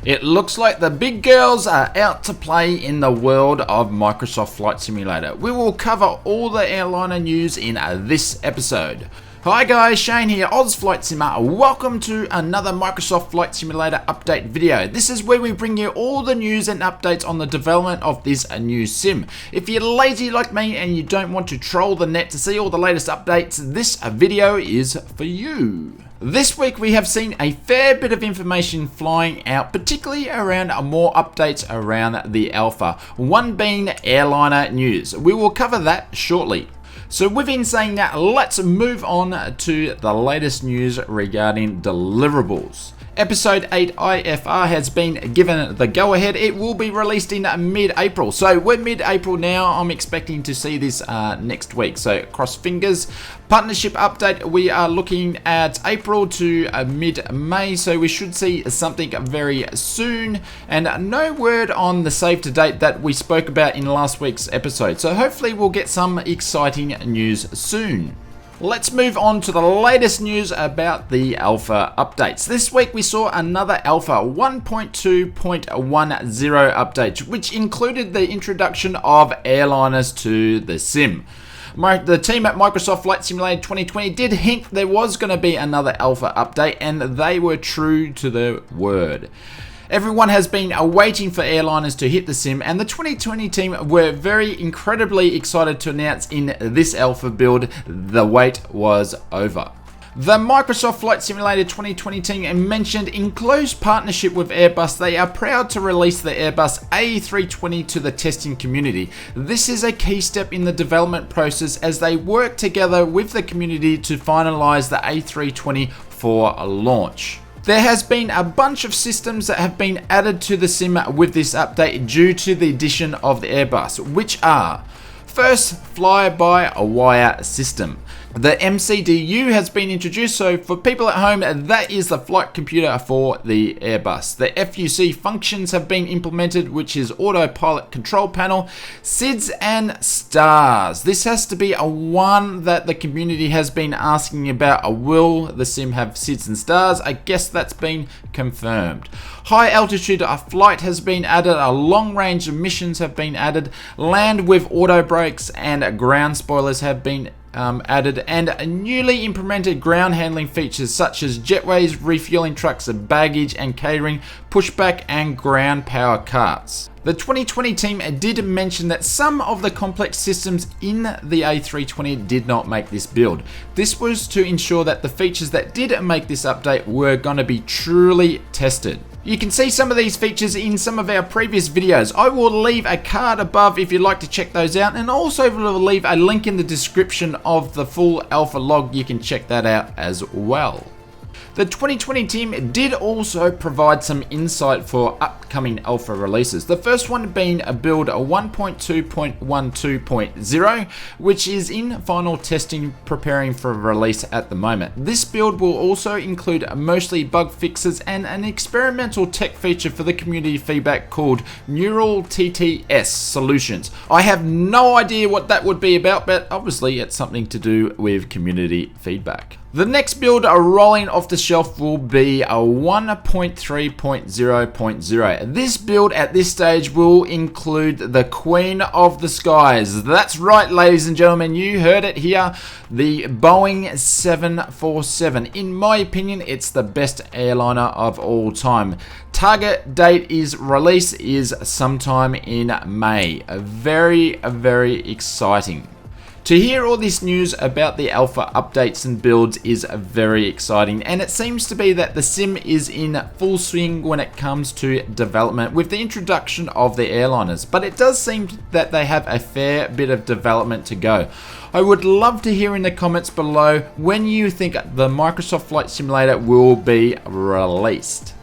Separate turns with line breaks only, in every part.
It looks like the big girls are out to play in the world of Microsoft Flight Simulator. We will cover all the airliner news in this episode. Hi guys, Shane here, Oz Flight Simmer. Welcome to another Microsoft Flight Simulator update video. This is where we bring you all the news and updates on the development of this new sim. If you're lazy like me and you don't want to troll the net to see all the latest updates, this video is for you. This week we have seen a fair bit of information flying out, particularly around more updates around the alpha, one being airliner news. We will cover that shortly. So within saying that, let's move on to the latest news regarding deliverables. Episode 8 IFR has been given the go-ahead. It will be released in mid-April. So we're mid-April now. I'm expecting to see this next week. So cross fingers. Partnership update, we are looking at April to mid-May. So we should see something very soon. And no word on the save to date that we spoke about in last week's episode. So hopefully we'll get some exciting news soon. Let's move on to the latest news about the alpha updates. This week we saw another alpha 1.2.10 update, which included the introduction of airliners to the sim. The team at Microsoft Flight Simulator 2020 did hint there was going to be another alpha update, and they were true to the word. Everyone has been waiting for airliners to hit the sim, and the 2020 team were very incredibly excited to announce in this alpha build the wait was over. The Microsoft Flight Simulator 2020 team mentioned in close partnership with Airbus, they are proud to release the Airbus A320 to the testing community. This is a key step in the development process as they work together with the community to finalize the A320 for launch. There has been a bunch of systems that have been added to the sim with this update due to the addition of the Airbus, which are: first, fly-by-wire system. The MCDU has been introduced, so for people at home, that is the flight computer for the Airbus. The FUC functions have been implemented, which is autopilot control panel, SIDS and stars. This has to be a one that the community has been asking about. Will the sim have SIDS and stars? I guess that's been confirmed. High altitude flight has been added, a long range of missions have been added, land with auto brakes and ground spoilers have been added, and newly implemented ground handling features such as jetways, refueling trucks, baggage and catering, pushback and ground power carts. The 2020 team did mention that some of the complex systems in the A320 did not make this build. This was to ensure that the features that did make this update were going to be truly tested. You can see some of these features in some of our previous videos. I will leave a card above if you'd like to check those out, and also will leave a link in the description of the full alpha log. You can check that out as well. The 2020 team did also provide some insight for upcoming alpha releases. The first one being a build 1.2.12.0, which is in final testing, preparing for release at the moment. This build will also include mostly bug fixes and an experimental tech feature for the community feedback called Neural TTS Solutions. I have no idea what that would be about, but obviously it's something to do with community feedback. The next build rolling off the shelf will be a 1.3.0.0. This build at this stage will include the Queen of the Skies. That's right, ladies and gentlemen, you heard it here. The Boeing 747. In my opinion, it's the best airliner of all time. Target date is release is sometime in May. Very exciting. To hear all this news about the alpha updates and builds is very exciting, and it seems to be that the sim is in full swing when it comes to development with the introduction of the airliners, but it does seem that they have a fair bit of development to go. I would love to hear in the comments below when you think the Microsoft Flight Simulator will be released.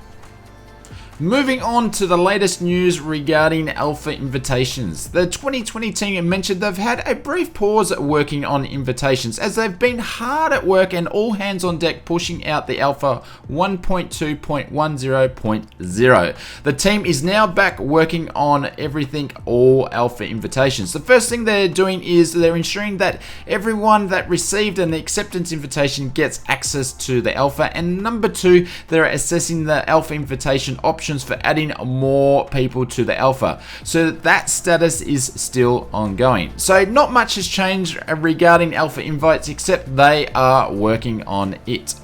Moving on to the latest news regarding alpha invitations. The 2020 team mentioned they've had a brief pause working on invitations as they've been hard at work and all hands on deck pushing out the alpha 1.2.10.0. The team is now back working on everything all alpha invitations. The first thing they're doing is they're ensuring that everyone that received an acceptance invitation gets access to the alpha, and number two, they're assessing the alpha invitation option options for adding more people to the alpha. So that status is still ongoing. So not much has changed regarding alpha invites, except they are working on it.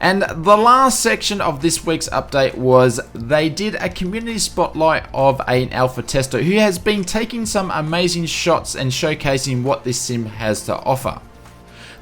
And the last section of this week's update was they did a community spotlight of an alpha tester who has been taking some amazing shots and showcasing what this sim has to offer.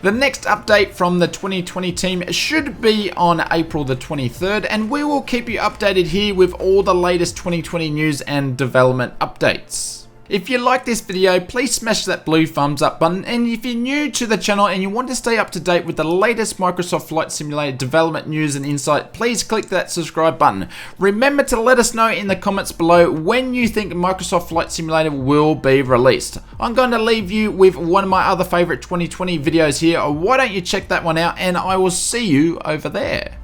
The next update from the 2020 team should be on April the 23rd, and we will keep you updated here with all the latest 2020 news and development updates. If you like this video, please smash that blue thumbs up button, and if you're new to the channel and you want to stay up to date with the latest Microsoft Flight Simulator development news and insight, please click that subscribe button. Remember to let us know in the comments below when you think Microsoft Flight Simulator will be released. I'm going to leave you with one of my other favorite 2020 videos here. Why don't you check that one out, and I will see you over there.